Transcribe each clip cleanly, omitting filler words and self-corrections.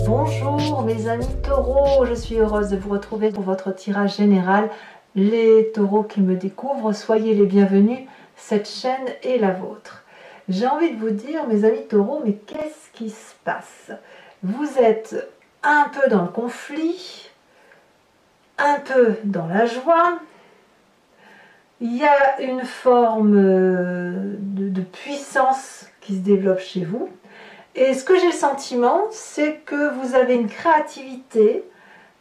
Bonjour mes amis taureaux, je suis heureuse de vous retrouver pour votre tirage général. Les taureaux qui me découvrent, soyez les bienvenus, cette chaîne est la vôtre. J'ai envie de vous dire mes amis taureaux, mais qu'est-ce qui se passe? Vous êtes un peu dans le conflit, un peu dans la joie. Il y a une forme de puissance qui se développe chez vous. Et ce que j'ai le sentiment, c'est que vous avez une créativité,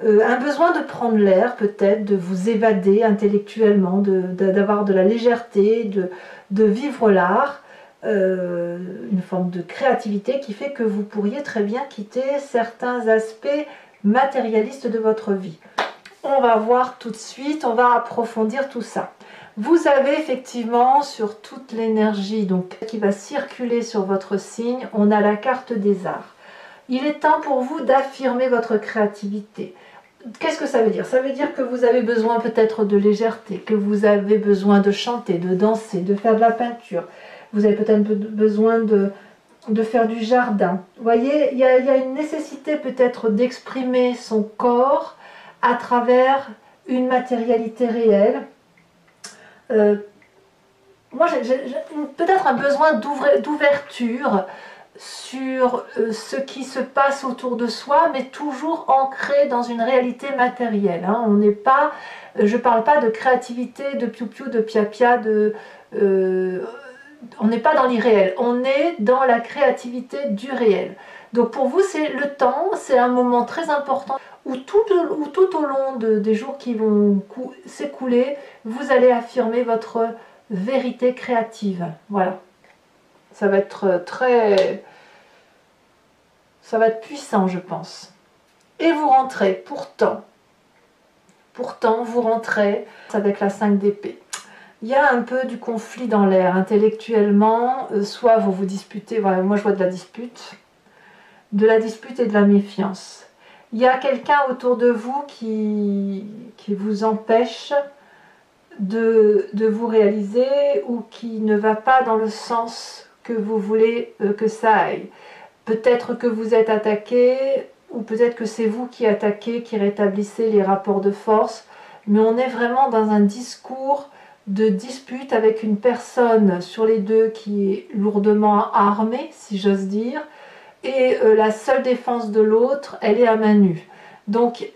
un besoin de prendre l'air peut-être, de vous évader intellectuellement, d'avoir de la légèreté, de vivre l'art, une forme de créativité qui fait que vous pourriez très bien quitter certains aspects matérialistes de votre vie. On va voir tout de suite, on va approfondir tout ça. Vous avez effectivement sur toute l'énergie qui va circuler sur votre signe, on a la carte des arts. Il est temps pour vous d'affirmer votre créativité. Qu'est-ce que ça veut dire? Ça veut dire que vous avez besoin peut-être de légèreté, que vous avez besoin de chanter, de danser, de faire de la peinture. Vous avez peut-être besoin de faire du jardin. Vous voyez, il y a une nécessité peut-être d'exprimer son corps à travers une matérialité réelle. Moi j'ai peut-être un besoin d'ouverture sur ce qui se passe autour de soi, mais toujours ancré dans une réalité matérielle. Hein. On n'est pas, je ne parle pas de créativité, de piou-piou, de pia-pia, on n'est pas dans l'irréel, on est dans la créativité du réel. Donc pour vous, c'est le temps, c'est un moment très important où tout au long des jours qui vont s'écouler, vous allez affirmer votre vérité créative. Voilà. Ça va être ça va être puissant, je pense. Et vous rentrez, pourtant, vous rentrez avec la 5 d'épée. Il y a un peu du conflit dans l'air, intellectuellement, soit vous vous disputez, voilà, moi je vois de la dispute et de la méfiance. Il y a quelqu'un autour de vous qui vous empêche de vous réaliser ou qui ne va pas dans le sens que vous voulez que ça aille. Peut-être que vous êtes attaqué ou peut-être que c'est vous qui attaquez, qui rétablissez les rapports de force, mais on est vraiment dans un discours de dispute avec une personne sur les deux qui est lourdement armée, si j'ose dire, et la seule défense de l'autre, elle est à main nue. Donc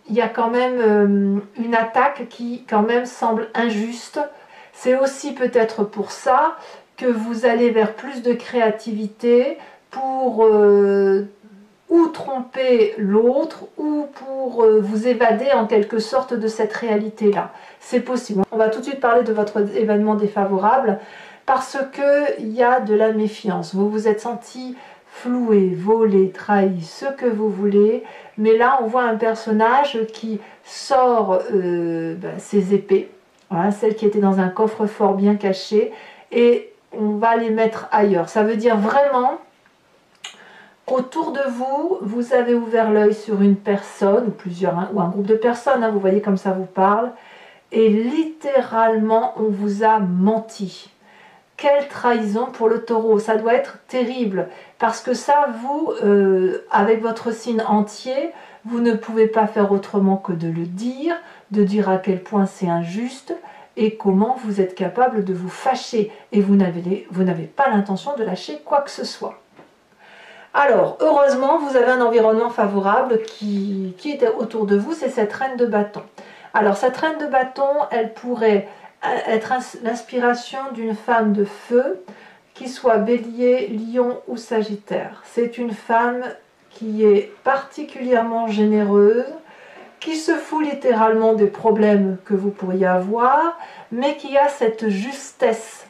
il y a quand même une attaque qui quand même semble injuste. C'est aussi peut-être pour ça que vous allez vers plus de créativité pour ou tromper l'autre ou pour vous évader en quelque sorte de cette réalité-là. C'est possible. On va tout de suite parler de votre événement défavorable parce qu'il y a de la méfiance. Vous vous êtes senti floué, volé, trahi, ce que vous voulez, mais là on voit un personnage qui sort ses épées, voilà, celles qui étaient dans un coffre-fort bien caché, et on va les mettre ailleurs. Ça veut dire vraiment qu'autour de vous, vous avez ouvert l'œil sur une personne, ou plusieurs, hein, ou un groupe de personnes, hein, vous voyez comme ça vous parle, et littéralement on vous a menti. Quelle trahison pour le taureau, ça doit être terrible, parce que ça, vous, avec votre signe entier, vous ne pouvez pas faire autrement que de le dire, de dire à quel point c'est injuste, et comment vous êtes capable de vous fâcher, et vous n'avez pas l'intention de lâcher quoi que ce soit. Alors, heureusement, vous avez un environnement favorable qui est autour de vous, c'est cette reine de bâton. Alors, cette reine de bâton, elle pourrait être l'inspiration d'une femme de feu, qui soit bélier, lion ou sagittaire. C'est une femme qui est particulièrement généreuse, qui se fout littéralement des problèmes que vous pourriez avoir, mais qui a cette justesse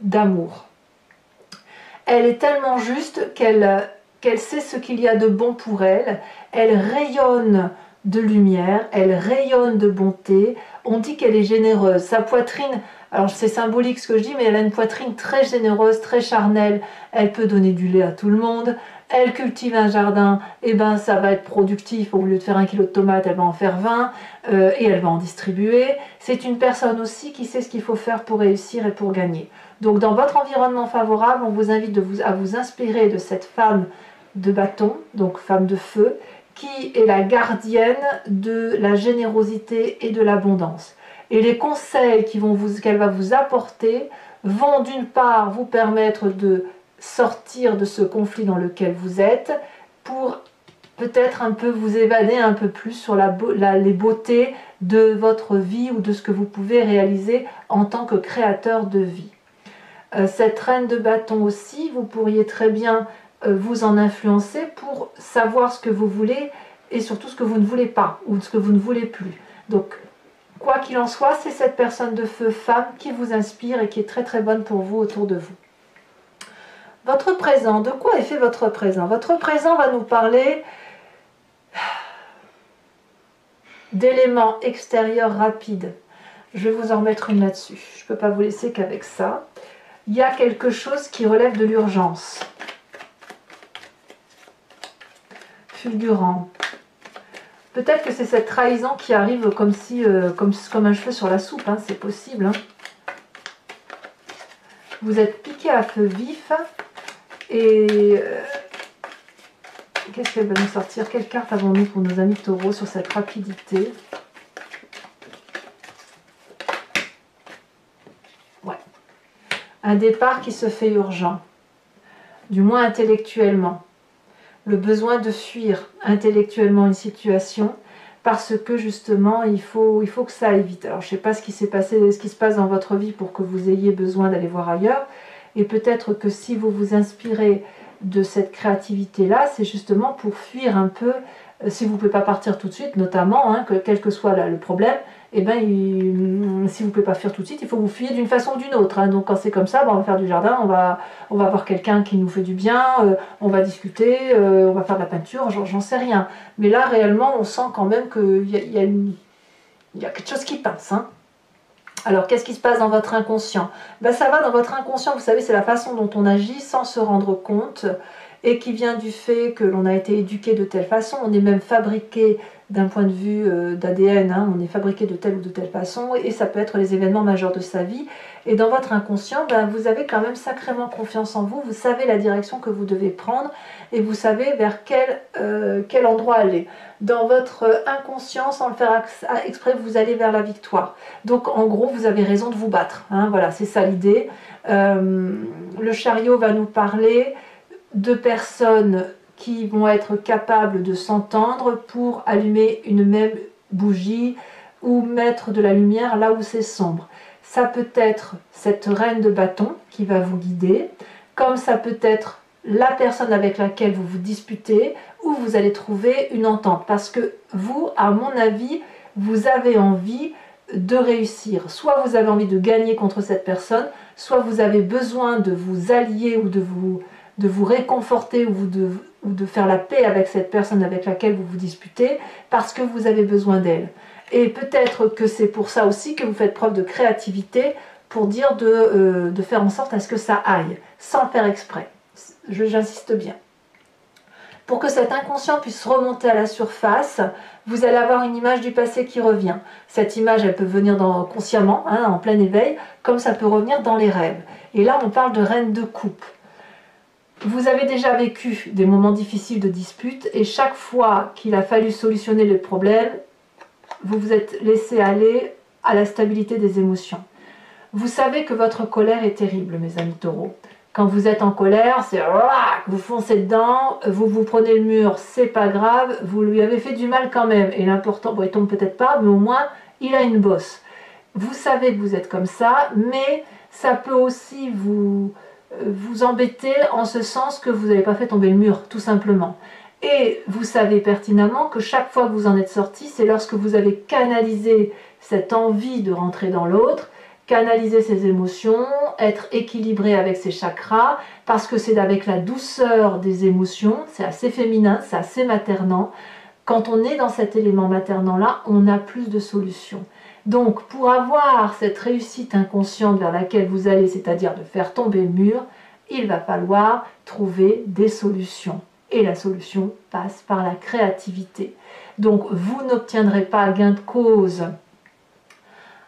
d'amour. Elle est tellement juste qu'elle sait ce qu'il y a de bon pour elle, elle rayonne de lumière, elle rayonne de bonté, on dit qu'elle est généreuse, sa poitrine, alors c'est symbolique ce que je dis, mais elle a une poitrine très généreuse, très charnelle, elle peut donner du lait à tout le monde, elle cultive un jardin, et ben ça va être productif, au lieu de faire 1 kilo de tomates, elle va en faire 20, et elle va en distribuer. C'est une personne aussi qui sait ce qu'il faut faire pour réussir et pour gagner. Donc dans votre environnement favorable, on vous invite à vous inspirer de cette femme de bâton, donc femme de feu, qui est la gardienne de la générosité et de l'abondance. Et les conseils qu'elle va vous apporter vont d'une part vous permettre de sortir de ce conflit dans lequel vous êtes, pour peut-être un peu vous évader un peu plus sur les beautés de votre vie ou de ce que vous pouvez réaliser en tant que créateur de vie. Cette reine de bâton aussi, vous pourriez très bien vous en influencer pour savoir ce que vous voulez et surtout ce que vous ne voulez pas ou ce que vous ne voulez plus. Donc, quoi qu'il en soit, c'est cette personne de feu femme qui vous inspire et qui est très très bonne pour vous autour de vous. Votre présent, de quoi est fait votre présent? Votre présent va nous parler d'éléments extérieurs rapides. Je vais vous en remettre une là-dessus. Je ne peux pas vous laisser qu'avec ça. Il y a quelque chose qui relève de l'urgence. Fulgurant. Peut-être que c'est cette trahison qui arrive comme un cheveu sur la soupe, hein, c'est possible. Hein. Vous êtes piqué à feu vif et qu'est-ce qu'elle va nous sortir? Quelle carte avons-nous pour nos amis taureaux sur cette rapidité? Ouais. Un départ qui se fait urgent, du moins intellectuellement. Le besoin de fuir intellectuellement une situation parce que justement il faut que ça aille vite. Alors je ne sais pas ce qui s'est passé, ce qui se passe dans votre vie pour que vous ayez besoin d'aller voir ailleurs, et peut-être que si vous vous inspirez de cette créativité là, c'est justement pour fuir un peu, si vous ne pouvez pas partir tout de suite notamment, hein, quel que soit le problème, et ben si vous ne pouvez pas fuir tout de suite, il faut vous fuir d'une façon ou d'une autre, hein. Donc quand c'est comme ça, ben, on va faire du jardin, on va voir quelqu'un qui nous fait du bien, on va discuter, on va faire de la peinture, j'en sais rien, mais là réellement on sent quand même qu'il y a quelque chose qui pince, hein. Alors qu'est-ce qui se passe dans votre inconscient? Ben, ça va dans votre inconscient, vous savez, c'est la façon dont on agit sans se rendre compte, et qui vient du fait que l'on a été éduqué de telle façon, on est même fabriqué d'un point de vue d'ADN, hein, on est fabriqué de telle ou de telle façon, et ça peut être les événements majeurs de sa vie. Et dans votre inconscient, ben, vous avez quand même sacrément confiance en vous, vous savez la direction que vous devez prendre, et vous savez vers quel endroit aller. Dans votre inconscient, sans le faire exprès, vous allez vers la victoire. Donc en gros, vous avez raison de vous battre, hein, voilà, c'est ça l'idée. Le chariot va nous parler de personnes qui vont être capables de s'entendre pour allumer une même bougie ou mettre de la lumière là où c'est sombre. Ça peut être cette reine de bâton qui va vous guider, comme ça peut être la personne avec laquelle vous vous disputez, où vous allez trouver une entente. Parce que vous, à mon avis, vous avez envie de réussir. Soit vous avez envie de gagner contre cette personne, soit vous avez besoin de vous allier ou de vous réconforter ou de faire la paix avec cette personne avec laquelle vous vous disputez, parce que vous avez besoin d'elle. Et peut-être que c'est pour ça aussi que vous faites preuve de créativité, pour dire de faire en sorte à ce que ça aille, sans le faire exprès. J'insiste bien. Pour que cet inconscient puisse remonter à la surface, vous allez avoir une image du passé qui revient. Cette image, elle peut venir consciemment, hein, en plein éveil, comme ça peut revenir dans les rêves. Et là, on parle de reine de coupe. Vous avez déjà vécu des moments difficiles de dispute, et chaque fois qu'il a fallu solutionner le problème, vous vous êtes laissé aller à la stabilité des émotions. Vous savez que votre colère est terrible, mes amis taureaux. Quand vous êtes en colère, c'est vous foncez dedans, vous prenez le mur, c'est pas grave, vous lui avez fait du mal quand même. Et l'important, bon, il tombe peut-être pas, mais au moins, il a une bosse. Vous savez que vous êtes comme ça, mais ça peut aussi vous embêter en ce sens que vous n'avez pas fait tomber le mur, tout simplement. Et vous savez pertinemment que chaque fois que vous en êtes sorti, c'est lorsque vous avez canalisé cette envie de rentrer dans l'autre, canaliser ses émotions, être équilibré avec ses chakras, parce que c'est avec la douceur des émotions, c'est assez féminin, c'est assez maternant. Quand on est dans cet élément maternant-là, on a plus de solutions. Donc, pour avoir cette réussite inconsciente vers laquelle vous allez, c'est-à-dire de faire tomber le mur, il va falloir trouver des solutions. Et la solution passe par la créativité. Donc, vous n'obtiendrez pas gain de cause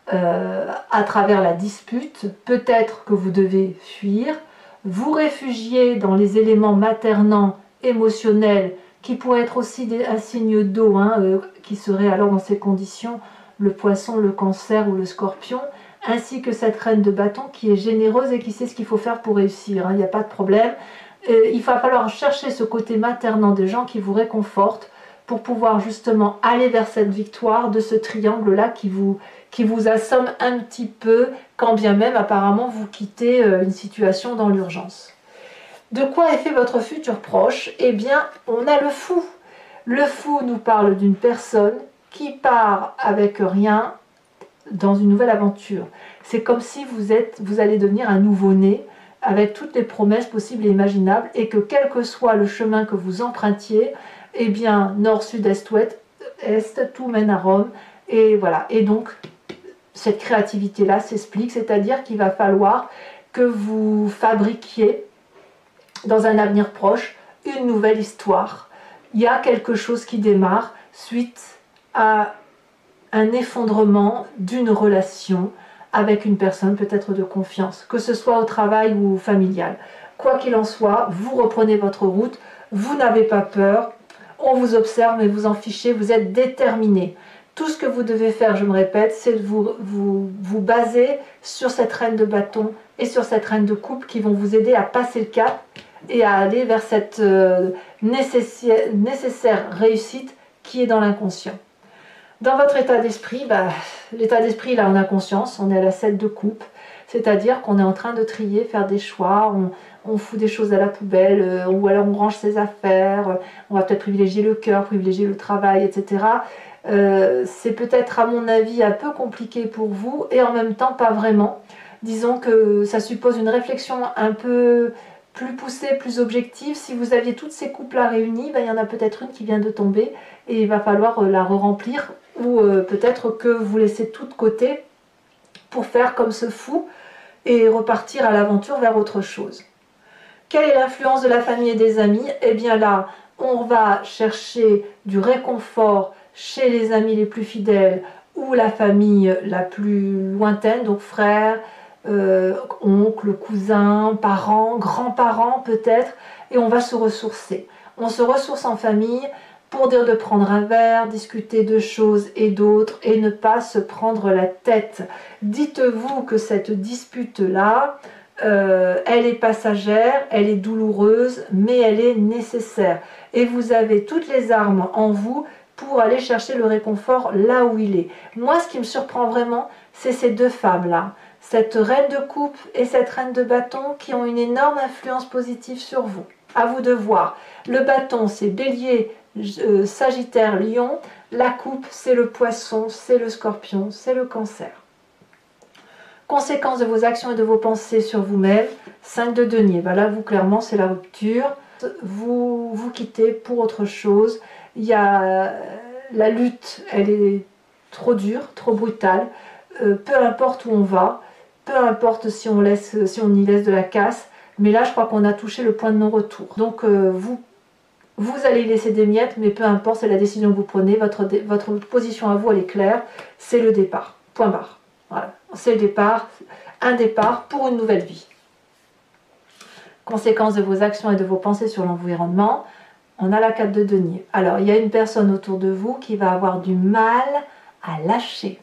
à travers la dispute. Peut-être que vous devez fuir, vous réfugier dans les éléments maternants émotionnel, qui pourrait être aussi un signe d'eau, hein, qui serait alors dans ces conditions le poisson, le cancer ou le scorpion, ainsi que cette reine de bâton qui est généreuse et qui sait ce qu'il faut faire pour réussir, hein, il n'y a pas de problème. Il va falloir chercher ce côté maternant des gens qui vous réconfortent pour pouvoir justement aller vers cette victoire de ce triangle-là qui vous assomme un petit peu, quand bien même apparemment vous quittez une situation dans l'urgence. De quoi est fait votre futur proche? Eh bien, on a le fou. Le fou nous parle d'une personne qui part avec rien dans une nouvelle aventure. C'est comme si vous allez devenir un nouveau-né avec toutes les promesses possibles et imaginables et que quel que soit le chemin que vous empruntiez, eh bien, nord, sud, est, ouest, tout mène à Rome. Et voilà. Et donc, cette créativité-là s'explique, c'est-à-dire qu'il va falloir que vous fabriquiez dans un avenir proche une nouvelle histoire. Il y a quelque chose qui démarre suite à un effondrement d'une relation avec une personne peut-être de confiance, que ce soit au travail ou familial. Quoi qu'il en soit, vous reprenez votre route, vous n'avez pas peur, on vous observe mais vous en fichez, vous êtes déterminé. Tout ce que vous devez faire, je me répète, c'est de vous baser sur cette reine de bâton et sur cette reine de coupe qui vont vous aider à passer le cap et à aller vers cette nécessaire réussite qui est dans l'inconscient. Dans votre état d'esprit, l'état d'esprit, là, on a conscience, on est à la 7 de coupe, c'est-à-dire qu'on est en train de trier, faire des choix, on fout des choses à la poubelle, ou alors on range ses affaires, on va peut-être privilégier le cœur, privilégier le travail, etc. C'est peut-être, à mon avis, un peu compliqué pour vous, et en même temps, pas vraiment. Disons que ça suppose une réflexion un peu plus poussée, plus objective. Si vous aviez toutes ces coupes-là réunies, il y en a peut-être une qui vient de tomber, et il va falloir la re-remplir, ou peut-être que vous laissez tout de côté pour faire comme ce fou et repartir à l'aventure vers autre chose. Quelle est l'influence de la famille et des amis? Eh bien là, on va chercher du réconfort chez les amis les plus fidèles ou la famille la plus lointaine, donc frères, oncles, cousins, parents, grands-parents peut-être, et on va se ressourcer. On se ressource en famille pour dire de prendre un verre, discuter de choses et d'autres et ne pas se prendre la tête. Dites-vous que cette dispute-là, elle est passagère, elle est douloureuse, mais elle est nécessaire. Et vous avez toutes les armes en vous pour aller chercher le réconfort là où il est. Moi, ce qui me surprend vraiment, c'est ces deux femmes-là. Cette reine de coupe et cette reine de bâton qui ont une énorme influence positive sur vous. À vous de voir. Le bâton, c'est Bélier, Sagittaire, Lion. La coupe, c'est le Poisson, c'est le Scorpion, c'est le Cancer. Conséquences de vos actions et de vos pensées sur vous-même. 5 de denier. Là, vous, clairement, c'est la rupture. Vous quittez pour autre chose. Il y a la lutte, elle est trop dure, trop brutale. Peu importe où on va, peu importe si on y laisse de la casse. Mais là, je crois qu'on a touché le point de non-retour. Donc, vous allez y laisser des miettes, mais peu importe, c'est la décision que vous prenez. Votre position à vous, elle est claire. C'est le départ. Point barre. Voilà. C'est le départ. Un départ pour une nouvelle vie. Conséquences de vos actions et de vos pensées sur l'environnement. On a la 4 de denier. Alors, il y a une personne autour de vous qui va avoir du mal à lâcher.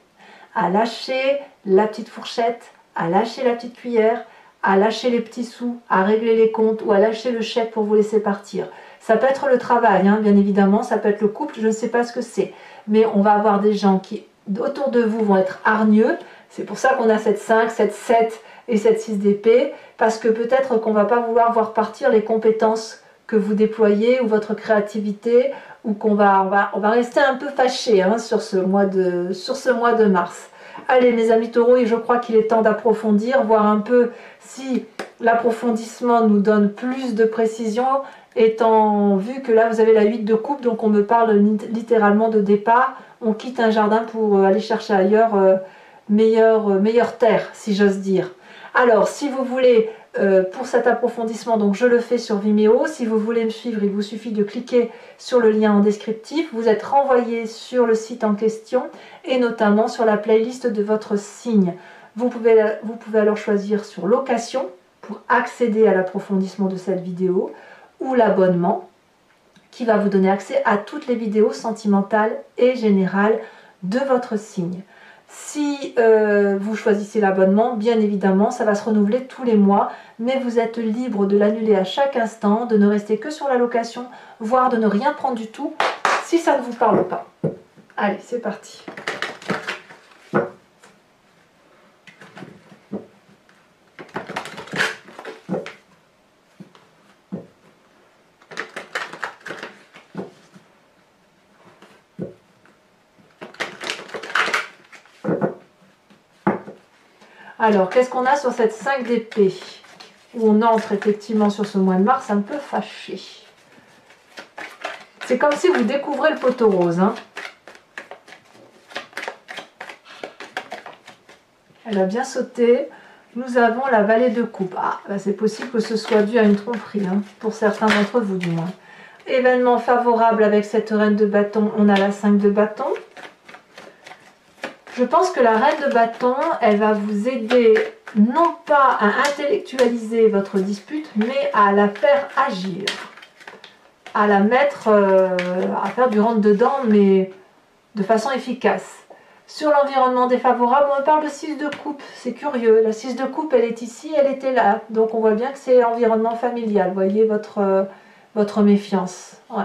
À lâcher la petite fourchette, à lâcher la petite cuillère, à lâcher les petits sous, à régler les comptes ou à lâcher le chèque pour vous laisser partir. Ça peut être le travail, hein, bien évidemment, ça peut être le couple, je ne sais pas ce que c'est. Mais on va avoir des gens qui, autour de vous, vont être hargneux. C'est pour ça qu'on a cette 5, cette 7 et cette 6 d'épée, parce que peut-être qu'on ne va pas vouloir voir partir les compétences que vous déployez ou votre créativité, ou qu'on va rester un peu fâché, hein, sur ce mois de mars. Allez mes amis taureaux, et je crois qu'il est temps d'approfondir, voir un peu si l'approfondissement nous donne plus de précision, étant vu que là vous avez la 8 de coupe, donc on me parle littéralement de départ. On quitte un jardin pour aller chercher ailleurs meilleure terre, si j'ose dire. Alors, si vous voulez, pour cet approfondissement, donc je le fais sur Vimeo. Si vous voulez me suivre, il vous suffit de cliquer sur le lien en descriptif. Vous êtes renvoyé sur le site en question et notamment sur la playlist de votre signe. Vous pouvez alors choisir sur location pour accéder à l'approfondissement de cette vidéo ou l'abonnement. qui va vous donner accès à toutes les vidéos sentimentales et générales de votre signe. Si vous choisissez l'abonnement, bien évidemment, ça va se renouveler tous les mois, mais vous êtes libre de l'annuler à chaque instant, de ne rester que sur la location, voire de ne rien prendre du tout, si ça ne vous parle pas. Allez, c'est parti. Alors, qu'est-ce qu'on a sur cette 5 d'épée, où on entre effectivement sur ce mois de mars un peu fâché. C'est comme si vous découvrez le poteau rose. Hein. Elle a bien sauté. Nous avons la vallée de coupe. Ah, bah c'est possible que ce soit dû à une tromperie, hein, pour certains d'entre vous du moins. Événement favorable avec cette reine de bâton, on a la 5 de bâton. Je pense que la reine de bâton, elle va vous aider non pas à intellectualiser votre dispute, mais à la faire agir. À la mettre, à faire du rentre-dedans, mais de façon efficace. Sur l'environnement défavorable, on parle de 6 de coupe, c'est curieux. La 6 de coupe, elle est ici, elle était là. Donc on voit bien que c'est l'environnement familial. Vous voyez votre méfiance. Ouais.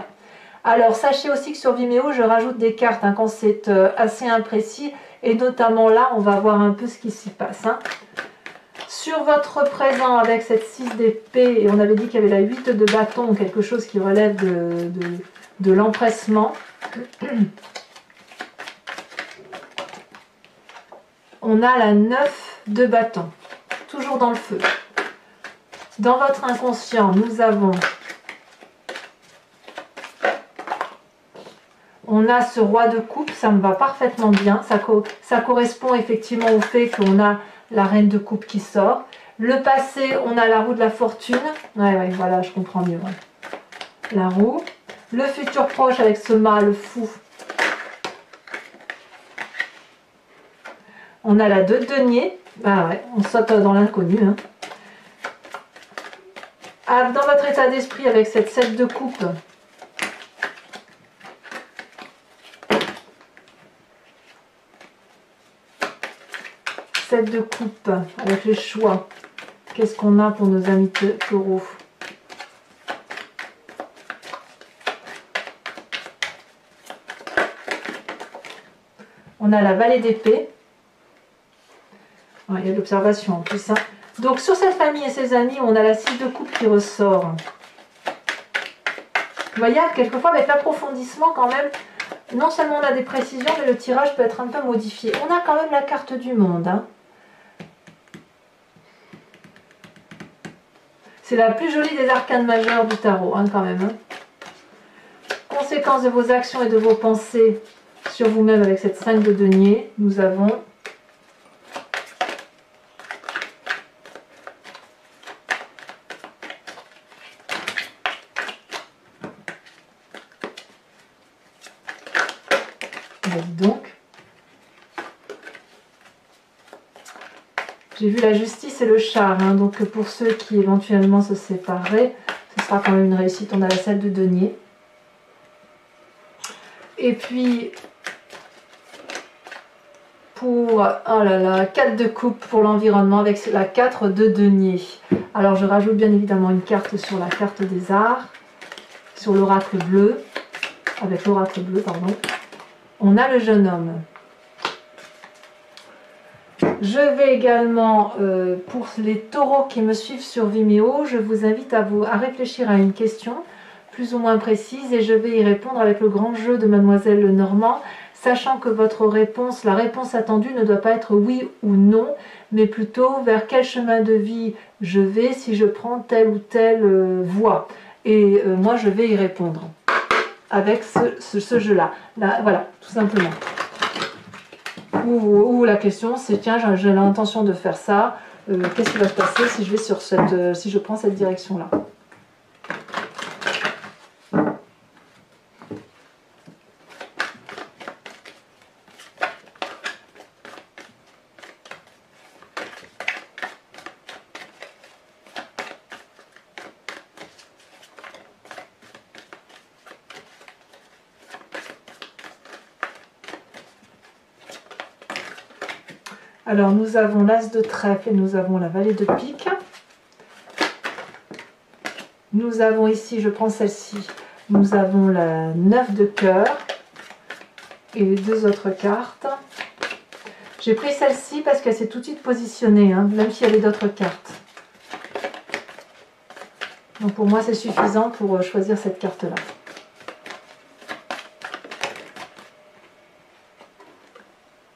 Alors sachez aussi que sur Vimeo, je rajoute des cartes hein, quand c'est assez imprécis. Et notamment là, on va voir un peu ce qui s'y passe. Hein. Sur votre présent avec cette 6 d'épée, et on avait dit qu'il y avait la 8 de bâton, quelque chose qui relève de l'empressement. On a la 9 de bâton, toujours dans le feu. Dans votre inconscient, nous avons... On a ce roi de coupe, ça me va parfaitement bien. Ça correspond effectivement au fait qu'on a la reine de coupe qui sort. Le passé, on a la roue de la fortune. Ouais, voilà, je comprends mieux. Ouais. La roue. Le futur proche avec ce mâle fou. On a la 2 de denier. Ah ouais, on saute dans l'inconnu. Hein. Ah, dans votre état d'esprit avec cette 7 de coupe. De coupe avec les choix. Qu'est-ce qu'on a pour nos amis taureaux? On a la vallée d'épée. Ouais, il y a l'observation en plus. Hein. Donc sur cette famille et ses amis, on a la 6 de coupe qui ressort. Vous voyez, quelquefois avec l'approfondissement quand même, non seulement on a des précisions, mais le tirage peut être un peu modifié. On a quand même la carte du monde. Hein. C'est la plus jolie des arcanes majeures du tarot, hein, quand même. Hein. Conséquence de vos actions et de vos pensées sur vous-même avec cette 5 de denier, nous avons donc j'ai vu la justice et le char, hein, donc pour ceux qui éventuellement se séparaient, ce sera quand même une réussite. On a la 7 de denier. Et puis, pour, oh là là, 4 de coupe pour l'environnement avec la 4 de denier. Alors je rajoute bien évidemment une carte sur la carte des arts, sur l'oracle bleu, avec l'oracle bleu, pardon. On a le jeune homme. Je vais également, pour les taureaux qui me suivent sur Vimeo, je vous invite à réfléchir à une question plus ou moins précise et je vais y répondre avec le grand jeu de Mademoiselle Lenormand, sachant que votre réponse, la réponse attendue ne doit pas être oui ou non, mais plutôt vers quel chemin de vie je vais si je prends telle ou telle voie. Et moi, je vais y répondre avec ce jeu-là. Voilà, tout simplement. Ou la question c'est tiens, j'ai l'intention de faire ça, qu'est-ce qui va se passer si je vais sur si je prends cette direction là. Alors nous avons l'As de trèfle et nous avons la Vallée de pique. Nous avons ici, je prends celle-ci, nous avons la 9 de cœur et les deux autres cartes. J'ai pris celle-ci parce qu'elle s'est tout de suite positionnée, hein, même s'il y avait d'autres cartes. Donc pour moi c'est suffisant pour choisir cette carte-là.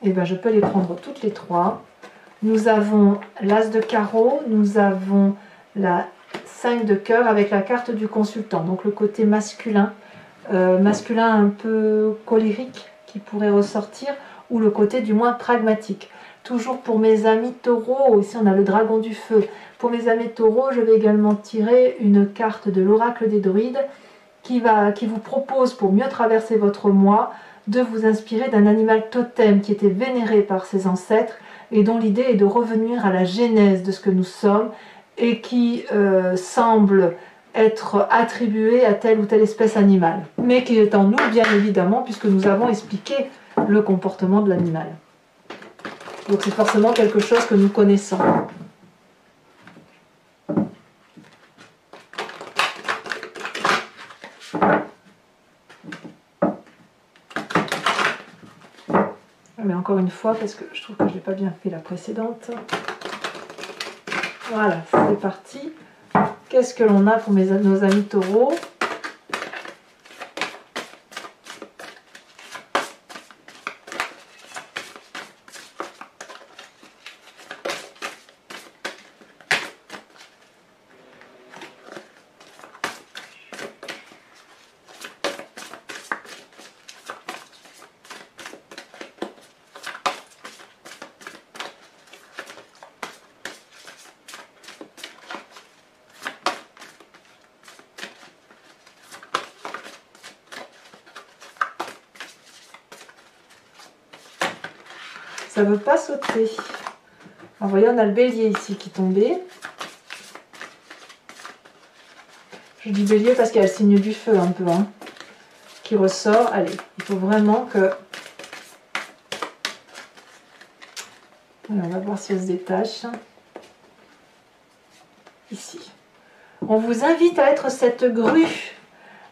Et bien je peux les prendre toutes les trois. Nous avons l'As de carreau, nous avons la 5 de cœur avec la carte du consultant, donc le côté masculin, masculin un peu colérique qui pourrait ressortir, ou le côté du moins pragmatique. Toujours pour mes amis taureaux, ici on a le dragon du feu. Pour mes amis taureaux, je vais également tirer une carte de l'oracle des druides qui vous propose, pour mieux traverser votre mois, de vous inspirer d'un animal totem qui était vénéré par ses ancêtres et dont l'idée est de revenir à la genèse de ce que nous sommes et qui semble être attribué à telle ou telle espèce animale, mais qui est en nous bien évidemment puisque nous avons expliqué le comportement de l'animal. Donc c'est forcément quelque chose que nous connaissons. Mais encore une fois, parce que je trouve que je n'ai pas bien fait la précédente. Voilà, c'est parti. Qu'est-ce que l'on a pour nos amis taureaux? Ça ne veut pas sauter. Alors, vous voyez, on a le bélier ici qui est tombé. Je dis bélier parce qu'il y a le signe du feu un peu, hein, qui ressort. Allez, il faut vraiment que... Alors, on va voir si elle se détache. Ici. On vous invite à être cette grue.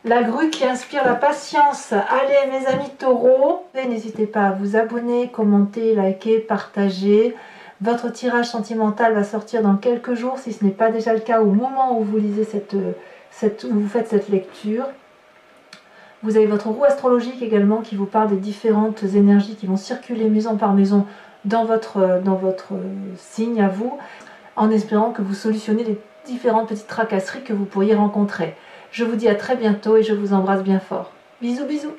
La grue qui inspire la patience. Allez mes amis taureaux, n'hésitez pas à vous abonner, commenter, liker, partager. Votre tirage sentimental va sortir dans quelques jours, si ce n'est pas déjà le cas au moment où vous lisez où vous faites cette lecture. Vous avez votre roue astrologique également qui vous parle des différentes énergies qui vont circuler maison par maison dans votre signe à vous, en espérant que vous solutionnez les différentes petites tracasseries que vous pourriez rencontrer. Je vous dis à très bientôt et je vous embrasse bien fort. Bisous bisous.